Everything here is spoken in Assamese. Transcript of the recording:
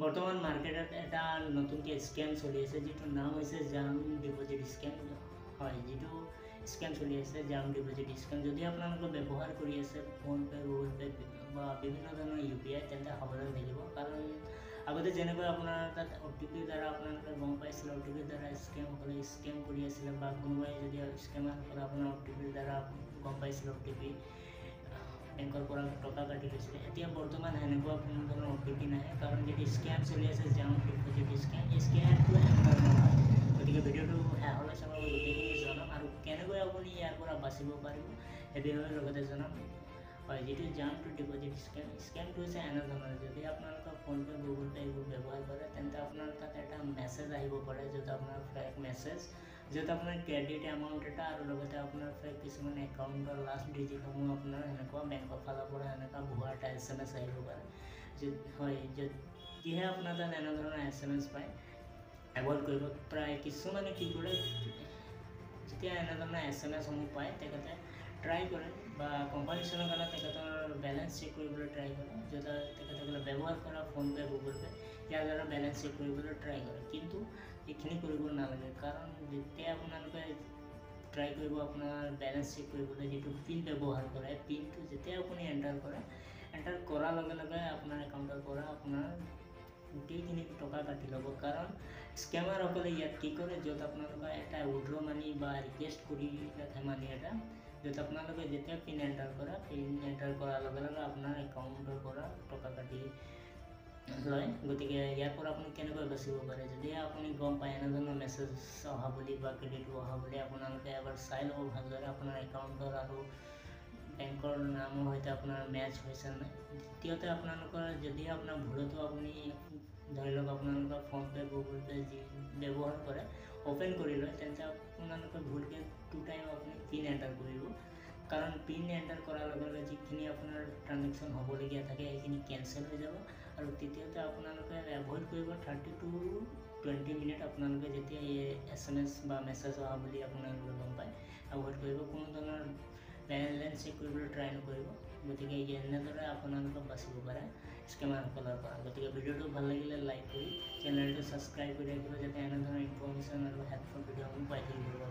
বৰ্তমান মাৰ্কেটত এটা নতুনকৈ স্কেম চলি আছে, যিটোৰ নাম হৈছে জাম ডিপ'জিট স্কেম। হয়, যিটো স্কেম চলি আছে জাম ডিপ'জিট স্কেম। যদি আপোনালোকে ব্যৱহাৰ কৰি আছে ফোনপে, গুগল পে বা বিভিন্ন ধৰণৰ UPI, তেন্তে সাৱধান থাকিব। কাৰণ আগতে যেনেকৈ আপোনাৰ তাত OTPৰ দ্বাৰা আপোনালোকে গম পাইছিলে, OTPৰ দ্বাৰা স্কেমসকলে স্কেম কৰি আছিলে, বা কোনোবাই যদি স্কেমাৰসকলে আপোনাৰ OTPৰ দ্বাৰা গম পাইছিলে OTP বেংকৰ পৰা টকা কাটি লৈছিলে। এতিয়া বৰ্তমান সেনেকুৱা কোনো ধৰণৰ OTP নাহে, কাৰণ যিটো স্কেম চলি আছে জাম ডিপ'জিট স্কেম, এই স্কেমটো এনেকুৱা নহয়। গতিকে ভিডিঅ'টো শেষলৈ চাব, গোটেইখিনি জনাম আৰু কেনেকৈ আপুনি ইয়াৰ পৰা বাচিব পাৰিব সেই বিষয়ে লগতে জনাম। হয়, যিটো জাম ডিপ'জিট স্কেমটো হৈছে এনেধৰণৰ। যদি আপোনালোকৰ ফোনপে, গুগল পে এইবোৰ ব্যৱহাৰ কৰে, তেন্তে আপোনাৰ তাত এটা মেছেজ আহিব পাৰে, য'ত আপোনাৰ ফেক মেছেজ, য'ত আপোনাৰ ক্ৰেডিট এমাউণ্ট এটা আৰু লগতে আপোনাৰ ফেক কিছুমান একাউণ্টৰ লাষ্ট ডিজিটসমূহ আপোনাৰ সেনেকুৱা বেংকৰ ফালৰ পৰা এনেকুৱা ভুৱা এটা SMS আহিব পাৰে। হয়, যদিহে আপোনাৰ তাত এনেধৰণৰ SMS পায়, এভইড কৰিব। প্ৰায় কিছুমানে কি কৰে, যেতিয়া এনেধৰণৰ SMS সমূহ পায়, তেখেতে ট্ৰাই কৰে বা কম্পাৰিজনৰ কাৰণে তেখেতৰ বেলেঞ্চ চেক কৰিবলৈ ট্ৰাই কৰে, য'ত তেখেতসকলে ব্যৱহাৰ কৰা ফোনপে, গুগল পে ইয়াৰ দ্বাৰা বেলেঞ্চ চেক কৰিবলৈ ট্ৰাই কৰে। কিন্তু এইখিনি কৰিব নালাগে, কাৰণ যেতিয়া আপোনালোকে ট্ৰাই কৰিব আপোনাৰ বেলেঞ্চ চেক কৰিবলৈ, যিটো পিন ব্যৱহাৰ কৰে, পিনটো যেতিয়া আপুনি এণ্টাৰ কৰাৰ লগে লগে আপোনাৰ একাউণ্টৰ পৰা আপোনাৰ গোটেইখিনি টকা কাটি ল'ব। কাৰণ স্কেমাৰসকলে ইয়াত কি কৰে, য'ত আপোনালোকে এটা উইড্ৰ মানি বা ৰিকুৱেষ্ট কৰি ৰাখে মানি এটা, য'ত আপোনালোকে যেতিয়া পিন এণ্টাৰ কৰাৰ লগে লগে আপোনাৰ একাউণ্টৰ পৰা টকা কাটি লয়। গতিকে ইয়াৰ পৰা আপুনি কেনেকৈ বাচিব পাৰে, যদিহে আপুনি গম পায় এনেধৰণৰ মেছেজ অহা বুলি বা ক্ৰেডিট অহা বুলি, আপোনালোকে এবাৰ চাই ল'ব ভালদৰে আপোনাৰ একাউণ্টৰ আৰু বেংকৰ নামৰ সৈতে আপোনাৰ মেচ হৈছে নাই। দ্বিতীয়তে আপোনালোকৰ যদি আপোনাৰ ভুলতো আপুনি ধৰি লওক আপোনালোকৰ ফোনপে, গুগল পে যি ব্যৱহাৰ কৰে অ'পেন কৰি লয়, তেন্তে আপোনালোকে ভুলকৈ 2 টাইম আপুনি পিন এণ্টাৰ কৰিব। কাৰণ পিন এণ্টাৰ কৰাৰ লগে লগে যিখিনি আপোনাৰ ট্ৰানজেকশ্যন হ'বলগীয়া থাকে সেইখিনি কেঞ্চেল হৈ যাব। আৰু তৃতীয়তে আপোনালোকে এভইড কৰিব 30 to 20 মিনিট আপোনালোকে যেতিয়া এই SMS বা মেছেজ অহা বুলি আপোনালোকে গম পায়, এভইড কৰিব। কোনো ধৰণৰ বেলেঞ্চ চেক কৰিবলৈ ট্ৰাই নকৰিব। গতিকে এনেদৰে আপোনালোকে বাচিব পাৰে স্কেমাৰসকলৰ পৰা। গতিকে ভিডিঅ'টো ভাল লাগিলে লাইক কৰি চেনেলটো ছাবস্ক্ৰাইব কৰি ৰাখিব, যাতে এনেধৰণৰ ইনফৰ্মেশ্যন আৰু হেল্পফুল ভিডিঅ'সমূহ পাই থাকিব।